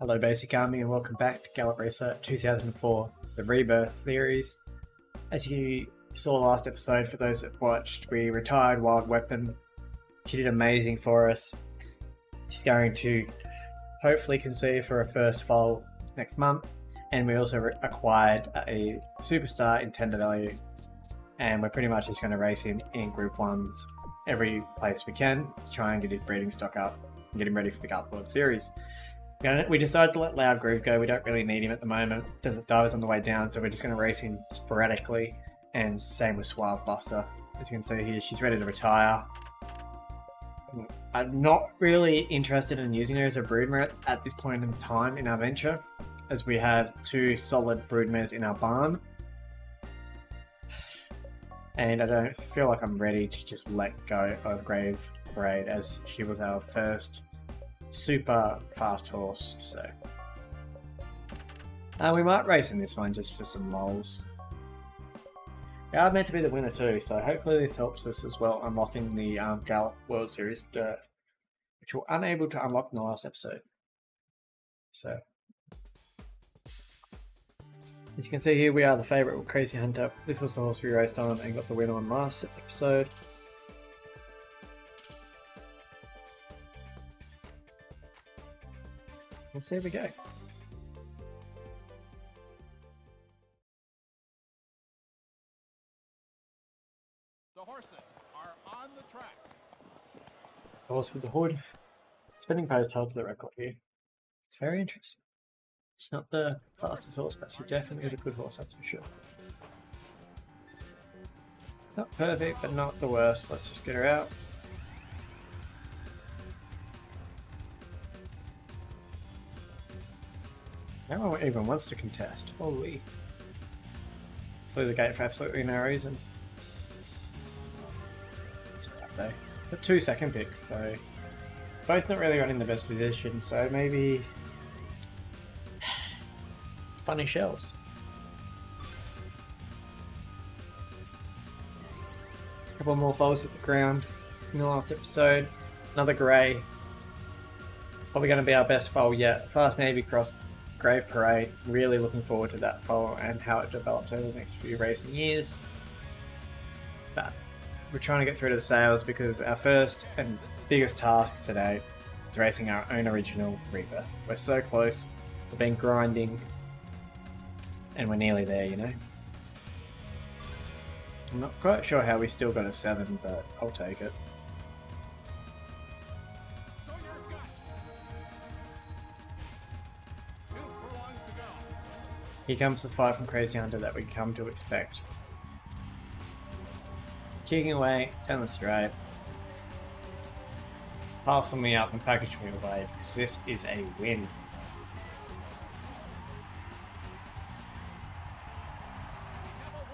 Hello Basic Army and welcome back to Gallop Racer 2004, the Rebirth series. As you saw last episode, for those that watched, we retired Wild Weapon. She did amazing for us. She's going to hopefully conceive for her first foal next month, and we also acquired a superstar in tender value, and we're pretty much just going to race him in Group 1s every place we can to try and get his breeding stock up and get him ready for the Gallop World Series. We decided to let Loud Groove go. We don't really need him at the moment. Desert Diver's on the way down, so we're just going to race him sporadically. And same with Suave Buster. As you can see here, she's ready to retire. I'm not really interested in using her as a broodmare at this point in time in our venture, as we have two solid broodmares in our barn. And I don't feel like I'm ready to just let go of Grave Parade, as she was our first super fast horse, so we might race in this one just for some moles. We are meant to be the winner too, so hopefully this helps us as well unlocking the Gallop World Series Dirt, which we were unable to unlock in the last episode. So as you can see here, we are the favourite with Crazy Hunter. This was the horse we raced on and got the win on last episode. Let's see how we go. The horses are on the track. Horse with the hood. Spinning Post holds the record here. It's very interesting. She's not the fastest horse, but she definitely is a good horse, that's for sure. Not perfect, but not the worst. Let's just get her out. No one even wants to contest. Holy. Flew the gate for absolutely no reason. It's alright though. Got 2 second picks, so both not really running the best position, so maybe funny shells. Couple more foals at the ground in the last episode. Another grey. Probably going to be our best foal yet. Fast Navy Cross Grave Parade. Really looking forward to that foal and how it develops over the next few racing years. But we're trying to get through to the sales because our first and biggest task today is racing our own original Rebirth. We're so close. We've been grinding and we're nearly there, you know. I'm not quite sure how we still got a 7, but I'll take it. Here comes the fight from Crazy Hunter that we come to expect. Kicking away down the straight. Passing me up and packaging me away because this is a win.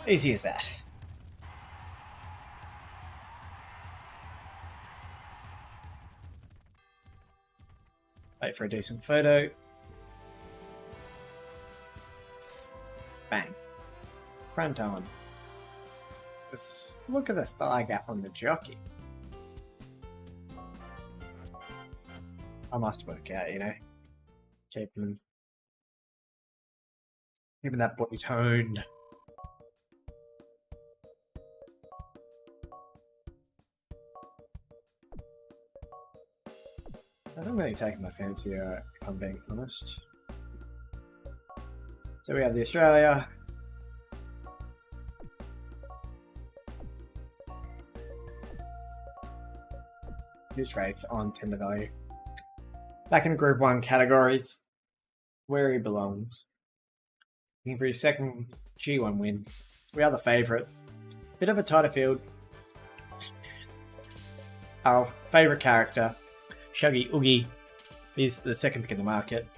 Easy as that. Wait for a decent photo. Bang. Front on. Look at the thigh gap on the jockey. I must work out, you know. Keeping that body toned. I haven't really taken my fancy, if I'm being honest. So we have the Australia. Huge rates on tender value. Back in Group 1 categories, where he belongs. Looking for his second G1 win. We are the favourite. Bit of a tighter field. Our favourite character, Shuggy Oogie, is the second pick in the market.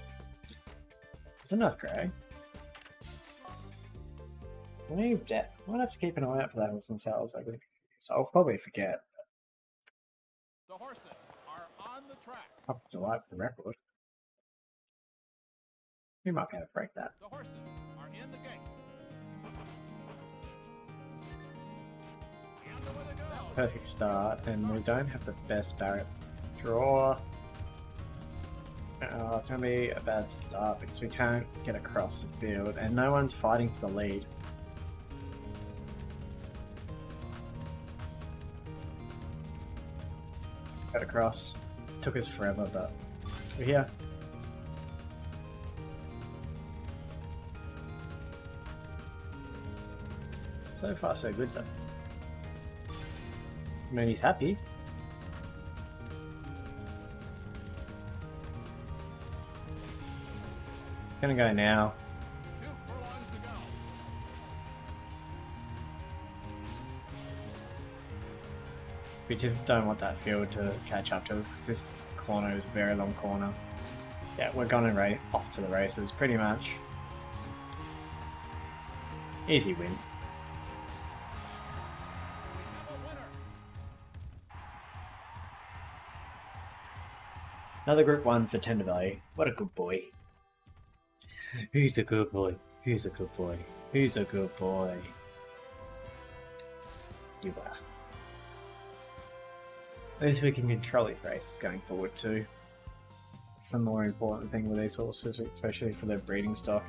It's a nice grey. Leave Death. Might have to keep an eye out for that horse themselves, I think. So I'll probably forget. The horses are on the track. Up to like the record. We might be able to break that. The horses are in the gate. And away they go. Perfect start, and we don't have the best barrier draw. It's going to be a bad start because we can't get across the field and no one's fighting for the lead. Got across. Took us forever, but we're here. So far, so good though. I mean, he's happy. Gonna go now. 2 furlongs to go. We just don't want that field to catch up to us because this corner is a very long corner. Yeah, we're gonna off to the races pretty much. Easy win. We have a winner. Another Group 1 for Tender Valley. What a good boy. Who's a good boy? Who's a good boy? Who's a good boy? You are. At least we can control these races going forward too. It's the more important thing with these horses, especially for their breeding stock.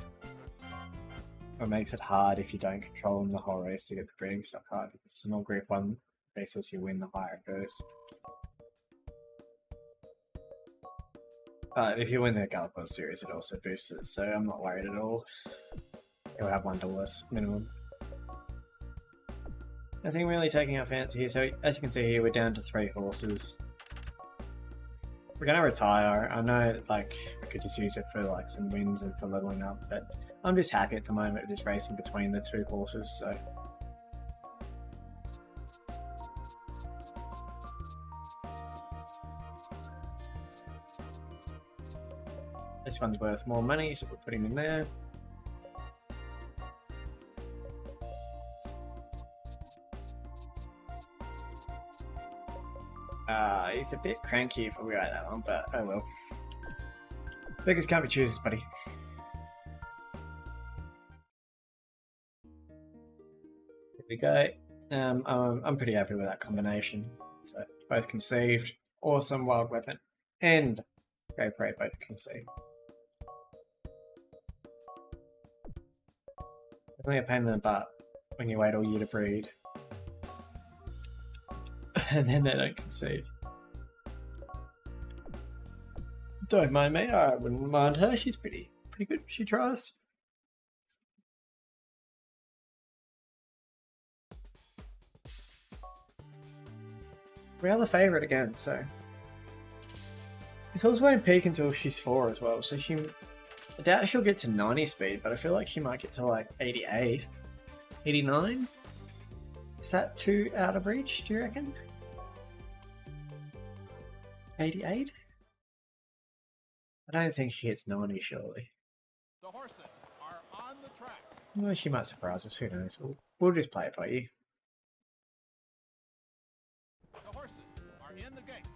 It makes it hard if you don't control them the whole race to get the breeding stock high, because in all Group 1 races you win, the higher it goes. But if you win the Gallop Racer series, it also boosts it, so I'm not worried at all. You'll have one to less minimum. Nothing really taking our fancy here, so as you can see here, we're down to 3 horses. We're gonna retire. I know, like, I could just use it for like some wins and for leveling up, but I'm just happy at the moment with just racing between the 2 horses, so. This one's worth more money, so we'll put him in there. He's a bit cranky if we ride that one, but oh well. Beggars can't be choosers, buddy. Here we go. I'm pretty happy with that combination. So both conceived, awesome wild weapon, and great parade both conceived. Definitely a pain in the butt when you wait all year to breed. And then they don't concede. Don't mind me, I wouldn't mind her, she's pretty good, she tries. We are the favourite again, so. This horse won't peak until she's 4 as well, so I doubt she'll get to 90 speed, but I feel like she might get to like 88, 89? Is that too out of reach, do you reckon? 88? I don't think she hits 90, surely. The horses are on the track. Well, she might surprise us, who knows. We'll just play it by ear. The horses are in the gate.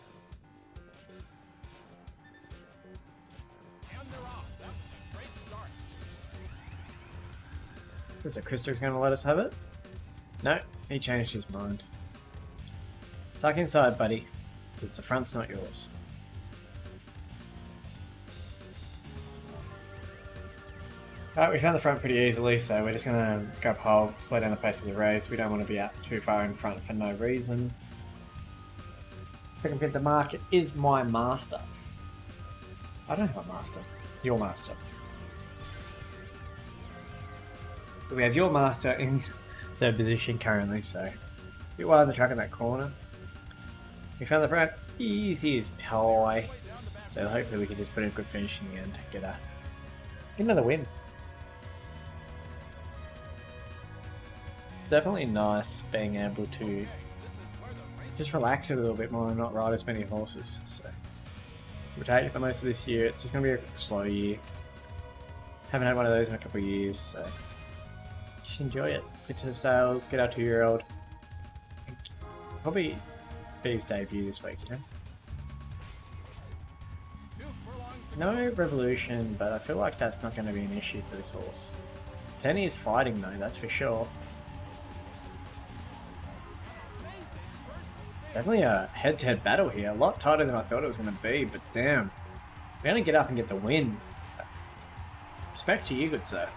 And they're off. That was a great start. Is it Krister's going to let us have it? No, he changed his mind. Tuck inside, buddy, because the front's not yours. Alright, we found the front pretty easily, so we're just going to go up hole, slow down the pace of the race. We don't want to be out too far in front for no reason. Second pin, the market is my master. I don't have a master. Your master. But we have your master in third position currently, so a bit wide on the track in that corner. We found the front easy as pie, so hopefully we can just put in a good finish in the end, get another win. It's definitely nice being able to just relax a little bit more and not ride as many horses. So we'll take it for most of this year. It's just going to be a slow year. Haven't had one of those in a couple of years, so just enjoy it. Get to the sales, get our 2-year-old. Probably be his debut this week, you know? 2 furlongs to No revolution, but I feel like that's not going to be an issue for this horse. Tenny is fighting though, that's for sure. Definitely a head-to-head battle here. A lot tighter than I thought it was going to be, but damn. We're gonna get up and get the win. Respect to you, good sir.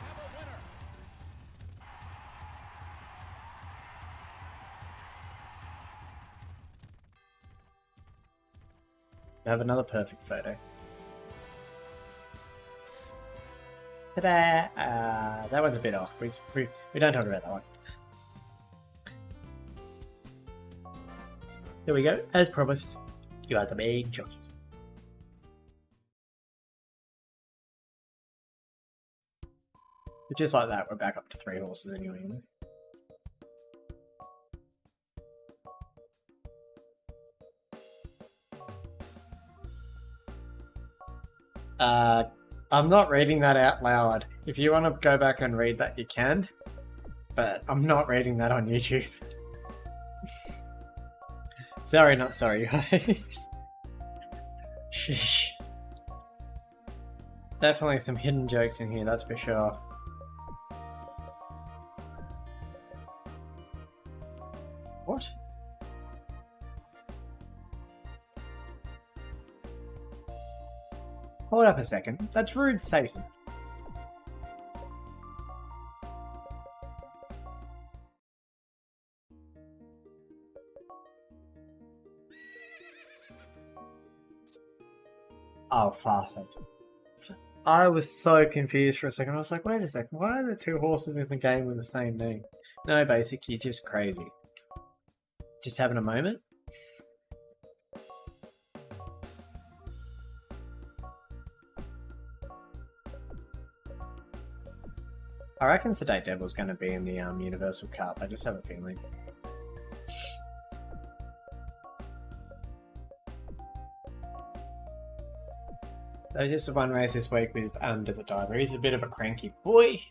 Have another perfect photo. Ta-da! That one's a bit off. We don't talk about that one. There we go. As promised, you are the main jockey. But just like that, we're back up to 3 horses anyway. I'm not reading that out loud. If you want to go back and read that, you can. But I'm not reading that on YouTube. Sorry, not sorry, guys. Sheesh. Definitely some hidden jokes in here, that's for sure. What? Hold up a second. That's rude, Satan. Oh, Farsight. I was so confused for a second. I was like, wait a second, why are there 2 horses in the game with the same name? No, basically, you're just crazy. Just having a moment? I reckon Sedate Devil's going to be in the Universal Cup. I just have a feeling. So just one race this week with Desert Diver. He's a bit of a cranky boy.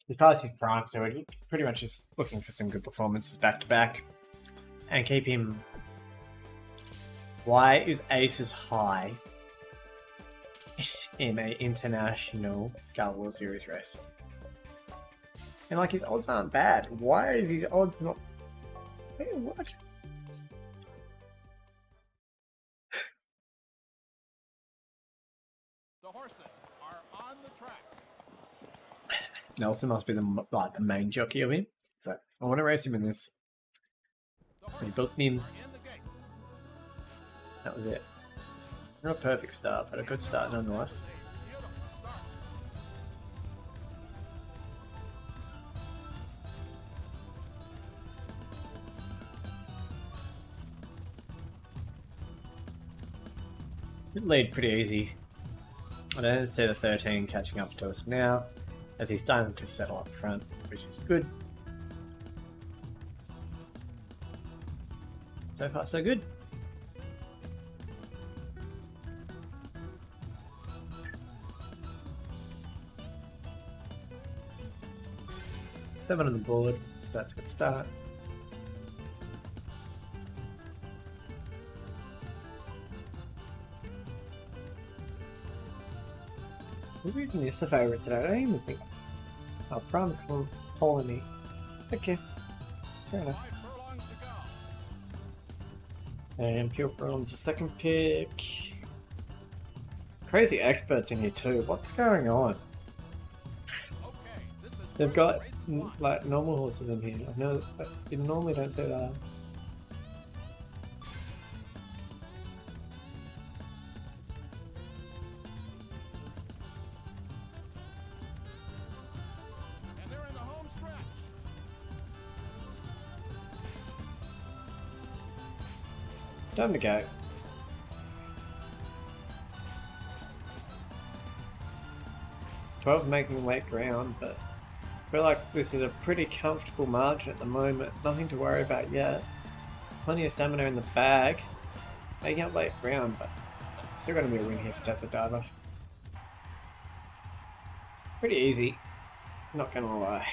He's past his prime, so we're pretty much just looking for some good performances back to back. And keep him... Why is Aces high in an international Gallop World Series race? And like, his odds aren't bad. Why is his odds not... Wait, what? The horses are on the track. Nelson must be the main jockey of him. So I want to race him in this. So he built me in. That was it. Not a perfect start, but a good start nonetheless. Lead pretty easy. I don't see the 13 catching up to us now, as he's starting to settle up front, which is good. So far, so good. Seven on the board, so that's a good start. Who's reading this a favourite today? I don't even think. Oh, Prime Colony. Okay, fair enough. And Pure Bronze, the second pick. Crazy experts in here too. What's going on? They've got like normal horses in here. I know you normally don't say that. And they're in the home stretch. Time to go. Making late ground, but I feel like this is a pretty comfortable margin at the moment. Nothing to worry about yet. Plenty of stamina in the bag. Making up late ground, but still going to be a win here for Desert Diver. Pretty easy, not going to lie.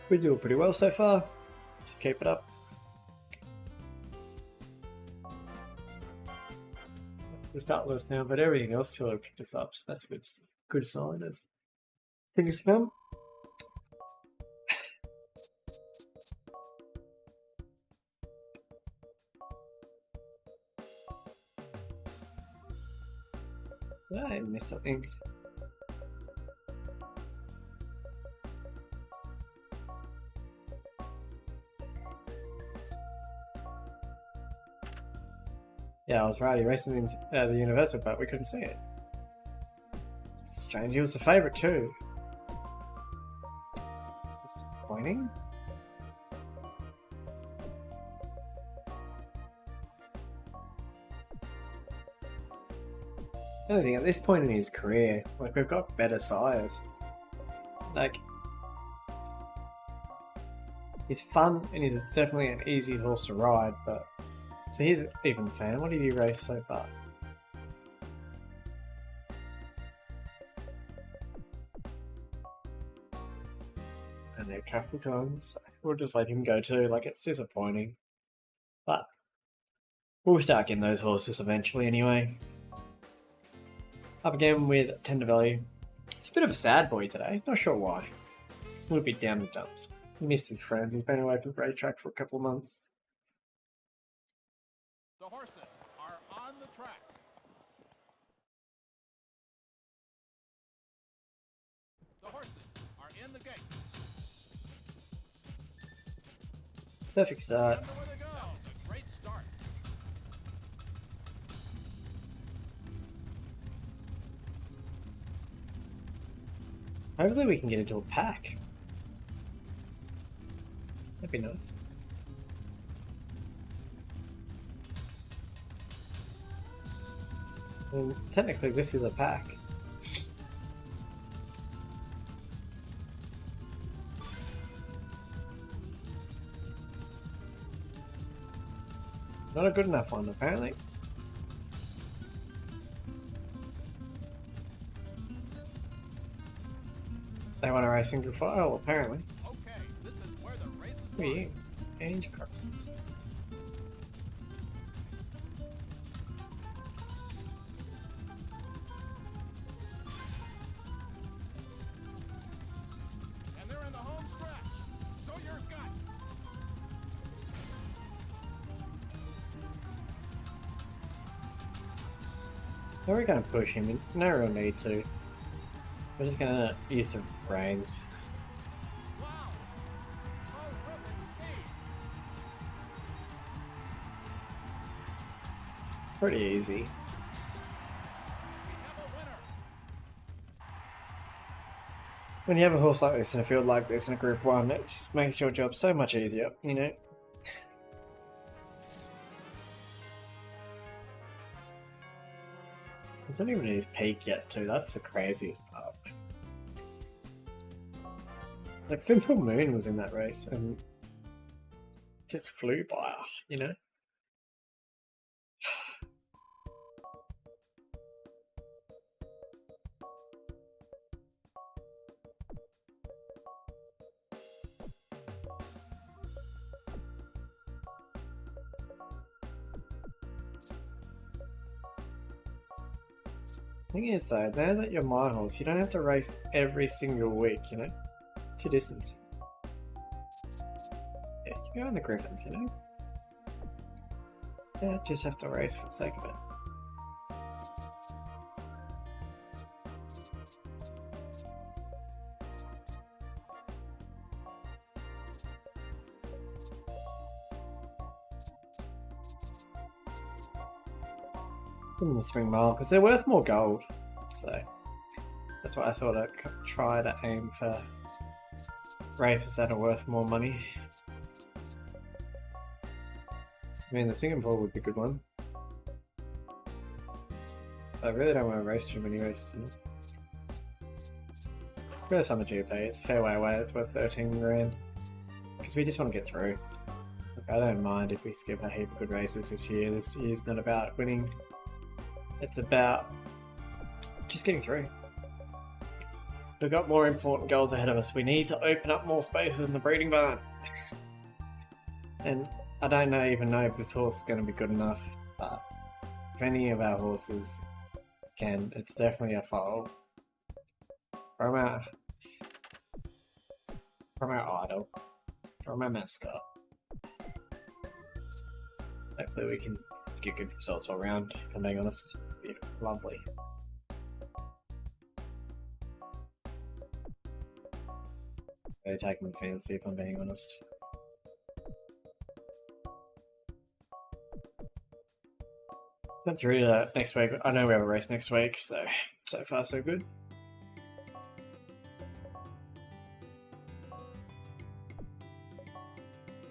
We're doing pretty well so far. Just keep it up. The start list now, but everything else till I picked us up, so that's a good sign of things to come. Did I miss something? Yeah, I was right. He raced into the Universal, but we couldn't see it. It's strange. He was the favourite too. Disappointing. The only thing, at this point in his career, like, we've got better sires. Like, he's fun and he's definitely an easy horse to ride, but... So here's Even Fan. What have you raced so far? And a couple times. We'll just let him go too. Like, it's disappointing. But we'll start getting those horses eventually anyway. Up again with Tender Valley. He's a bit of a sad boy today. Not sure why. A little bit down the dumps. He missed his friends. He's been away from the racetrack for a couple of months. The horses are on the track. The horses are in the gate. Perfect start. And away they go. That was a great start. Hopefully we can get into a pack. That'd be nice. And technically this is a pack. Not a good enough one, apparently. They want to race single file, apparently. Okay, this is where the race is Who are won. you? Age Crisis. And they're in the home stretch. Show your guts. We're going to push him. No real need to. We're just going to use some brains. Wow. Terrific speed. Pretty easy. We have a winner. When you have a horse like this in a field like this in a Group 1, it just makes your job so much easier, you know? He's not even at his peak yet, too. That's the craziest part. Like, Simple Moon was in that race and just flew by, you know? Thing is though, now that you're my horse, you don't have to race every single week, you know? To distance. Yeah, you can go on the Griffins, you know? Yeah, just have to race for the sake of it. In the Spring Mile, because they're worth more gold. So that's why I sort of try to aim for races that are worth more money. I mean, the Singapore would be a good one. I really don't want to race too many races. You know? Go to Summer GP, it's a fair way away, it's worth 13 grand. Because we just want to get through. Look, I don't mind if we skip a heap of good races this year. This year's not about winning. It's about just getting through. We've got more important goals ahead of us. We need to open up more spaces in the breeding barn. And I don't even know if this horse is going to be good enough, but if any of our horses can, it's definitely a foal. From our idol, from our mascot. Hopefully we can get good results all around, if I'm being honest. Be lovely. Really taking my fancy, if I'm being honest. Went through that next week. I know we have a race next week, so far so good.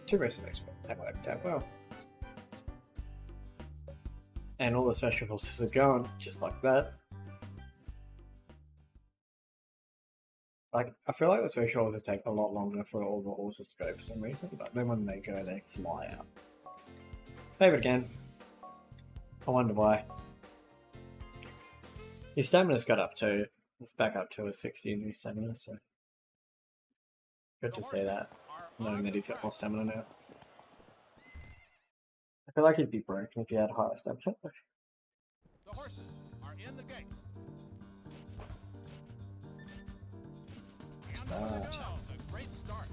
Two races next week. That worked out well. And all the special horses are gone, just like that. Like, I feel like the special horses take a lot longer for all the horses to go for some reason, but then when they go, they fly out. Favorite again. I wonder why. His stamina's got up too. It's back up to a 60 in his stamina, so good to see that. Knowing that he's got more stamina now. I feel like he'd be broken if he had higher stamina. The horses are in the gate. Start. A great start.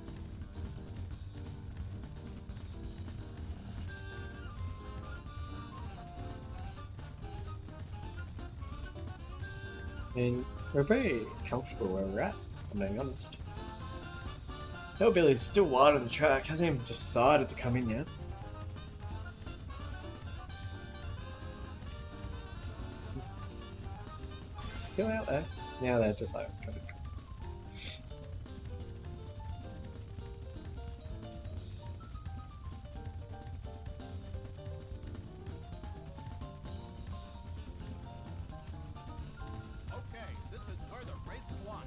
And we're very comfortable where we're at, if I'm being honest. Hillbilly's still wide on the track, hasn't even decided to come in yet. Still out there. Now they're just like coming. Okay, this is where the race is won.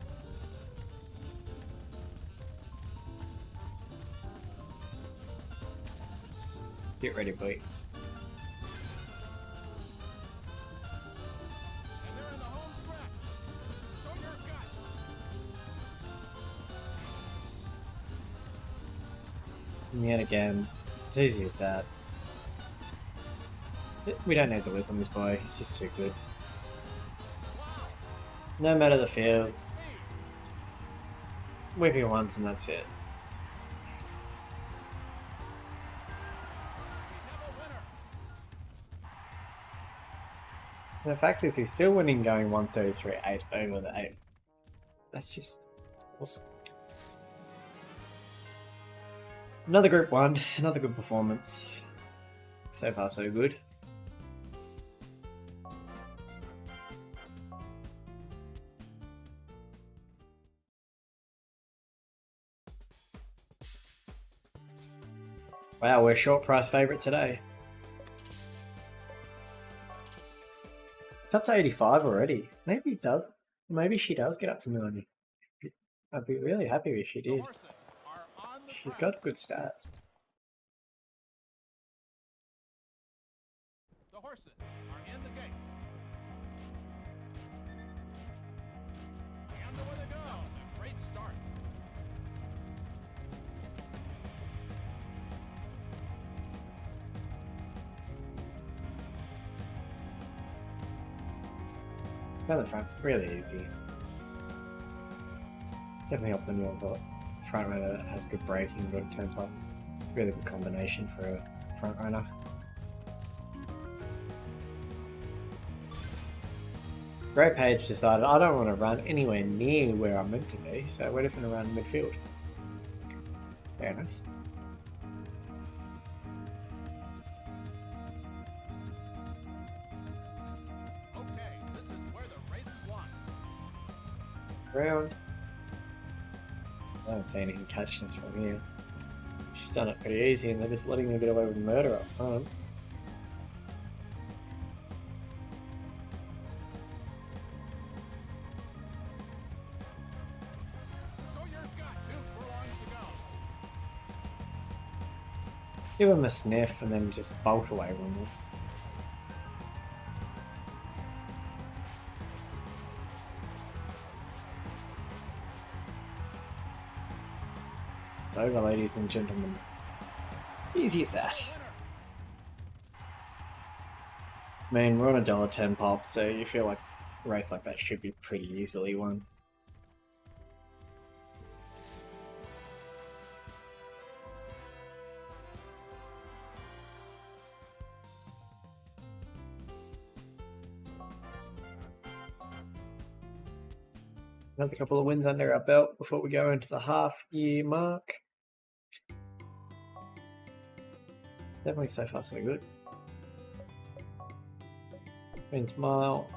Get ready, boy. And they're in the home stretch. Show your guts. And yet again, it's easy as that. We don't need to whip on this boy, he's just too good. No matter the field, whip him once and that's it. We have a winner. And the fact is, he's still winning going 133.8 over the 8. That's just awesome. Another Group 1, another good performance. So far, so good. Wow, we're short price favourite today. It's up to 85 already. Maybe it does. Maybe she does get up to 90. I'd be really happy if she The did. horses are on the She's track. got good stats. The horses are in the gate. And away they go. A great start. Down the front, really easy. Definitely up the middle, but front runner has good braking, good temper. Really good combination for a front runner. Great Page decided I don't want to run anywhere near where I'm meant to be, so we're just going to run midfield. Fair enough. Okay, this is where the race is won. Round. I don't see anything catching us from here. She's done it pretty easy, and they're just letting her get away with murder up front. Show your guts. 2 furlongs to go. Give them a sniff and then just bolt away from them. It's over, ladies and gentlemen. Easy as that. I mean, we're on $1.10 pop, so you feel like a race like that should be pretty easily won. Another couple of wins under our belt before we go into the half-year mark. Definitely so far so good. Wins mile.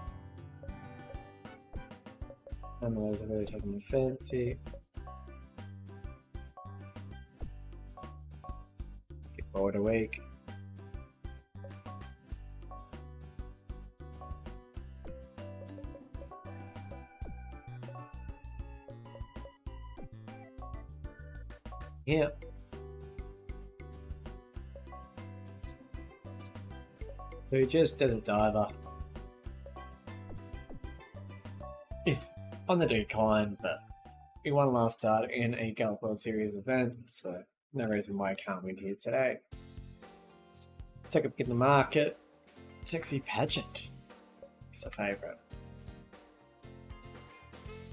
None of those are really taking me fancy. Get forward a week. Yeah. Who just does a diver. He's on the decline, but he won last start in a Gallop World Series event, so no reason why I can't win here today. Second pick in the market, Sexy Pageant. It's a favourite.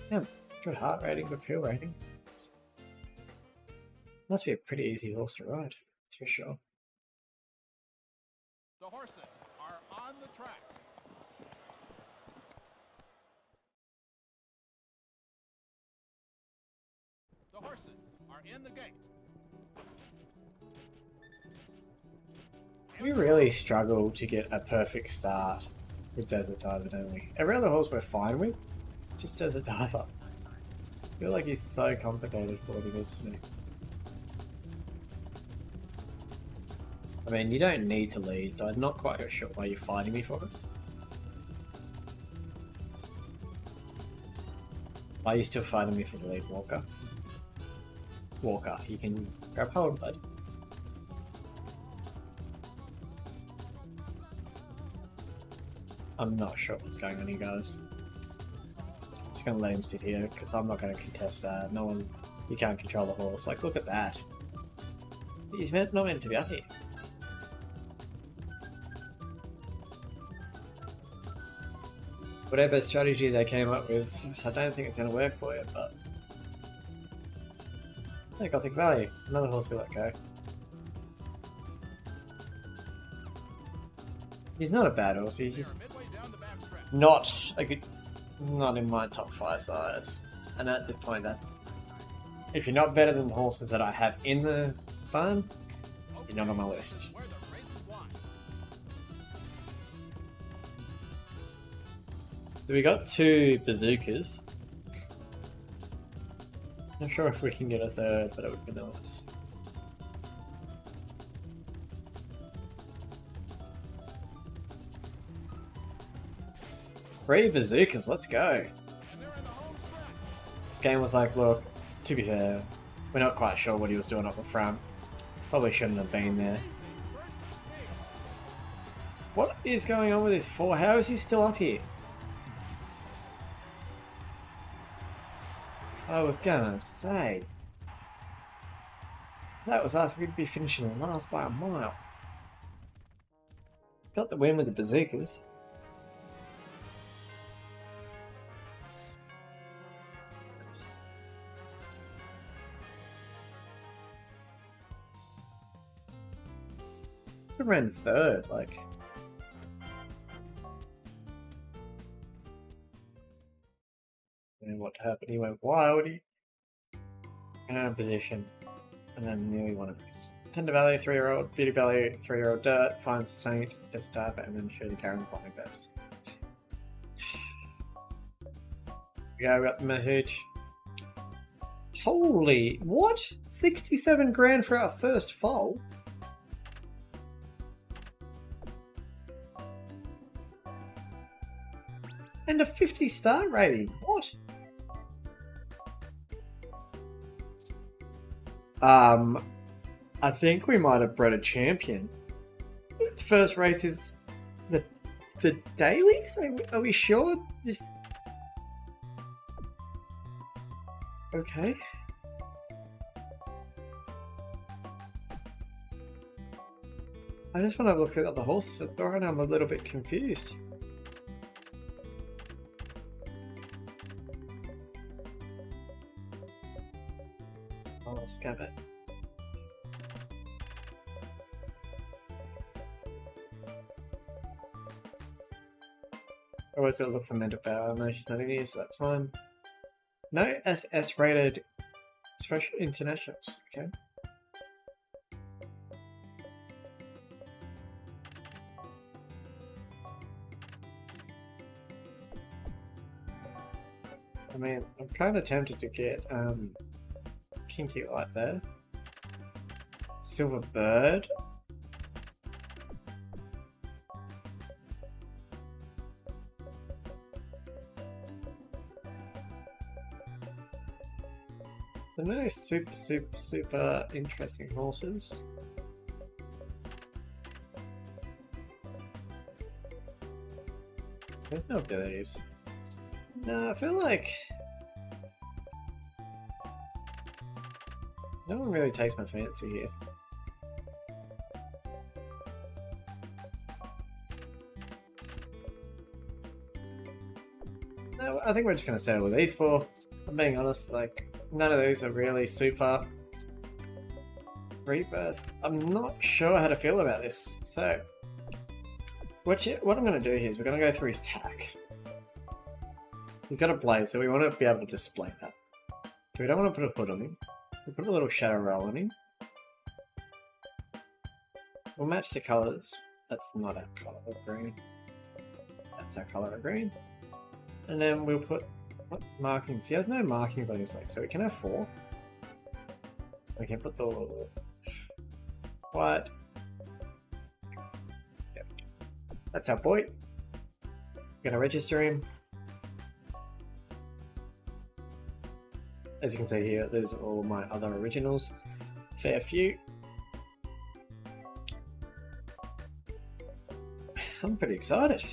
Yeah, good heart rating, good fuel rating. Must be a pretty easy horse to ride, that's for sure. The horses are on the track. The horses are in the gate. We really struggle to get a perfect start with Desert Diver, don't we? Every other horse we're fine with, just Desert Diver. I feel like he's so complicated for what he is to me. I mean, you don't need to lead, so I'm not quite sure why you're fighting me for it. Why are you still fighting me for the lead, Walker? Walker, you can grab hold, bud. I'm not sure what's going on here, guys. I'm just gonna let him sit here, because I'm not gonna contest that. No one... You can't control the horse. Like, look at that. He's not meant to be up here. Whatever strategy they came up with, I don't think it's going to work for you, but... Hey, Gothic Valley. Another horse we let go. He's not a bad horse, he's just not a good... Not in my top 5 sires. And at this point, that's... If you're not better than the horses that I have in the farm, you're not on my list. So we got 2 bazookas. Not sure if we can get a third, but it would be nice. Three bazookas, let's go. Game was like, look, to be fair, we're not quite sure what he was doing up the front. Probably shouldn't have been there. What is going on with this 4? How is he still up here? I was gonna say, that was us, we'd be finishing last by a mile. Got the win with the bazookas. We ran third, like. And what happened? He went wild. He got out of position, and then nearly won it. Tender Valley, 3-year-old, Beauty Valley, 3-year-old Dirt, Farm Saint, Desert Diver, and then Shirley Karen flying best. Yeah, we got the message. Holy, what? 67 grand for our first foal? And a 50 star rating. What? I think we might have bred a champion. The first race is the dailies? Are we sure? Just okay. I just want to look at the horses for Thorin. I'm a little bit confused. Oh, scab it. I always gotta look for mental power. No, she's not in here, so that's fine. No SS rated special internationals. Okay. I mean, I'm kind of tempted to get Kinky Light there. Silver Bird. They're no super interesting horses. There's no abilities. No, I feel like no one really takes my fancy here. No, I think we're just gonna settle with these four. I'm being honest, like none of these are really super. Rebirth. I'm not sure how to feel about this. So what I'm gonna do here is we're gonna go through his tack. He's got a blade, so we want to be able to display that. So we don't want to put a hood on him. We put a little shadow roll on him. We'll match the colours. That's not our colour of green. That's our colour of green. And then we'll put what markings? He has no markings on his leg, so we can have 4. We can put the white. Yep. That's our boy. We're gonna register him. As you can see here, there's all my other originals. Fair few. I'm pretty excited.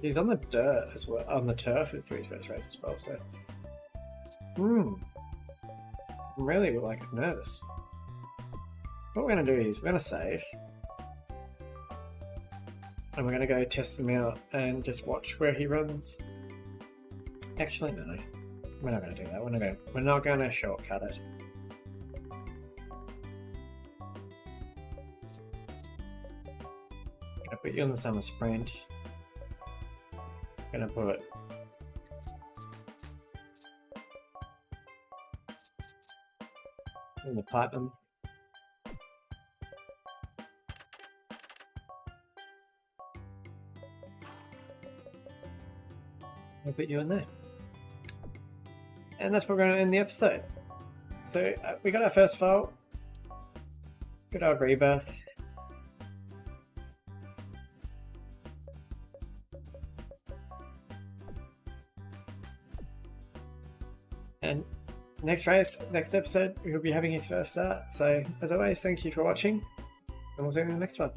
He's on the dirt as well, on the turf for his first race as well, so. I'm really like nervous. What we're gonna do is we're gonna save. And we're gonna go test him out and just watch where he runs. Actually, no, we're not going to do that. We're not going to shortcut it. Gonna put you on the summer sprint. Gonna put in the platinum. I'll put you in there. And that's where we're going to end the episode. So we got our first foal. Good old Rebirth. And next race, next episode, we'll be having his first start. So as always, thank you for watching. And we'll see you in the next one.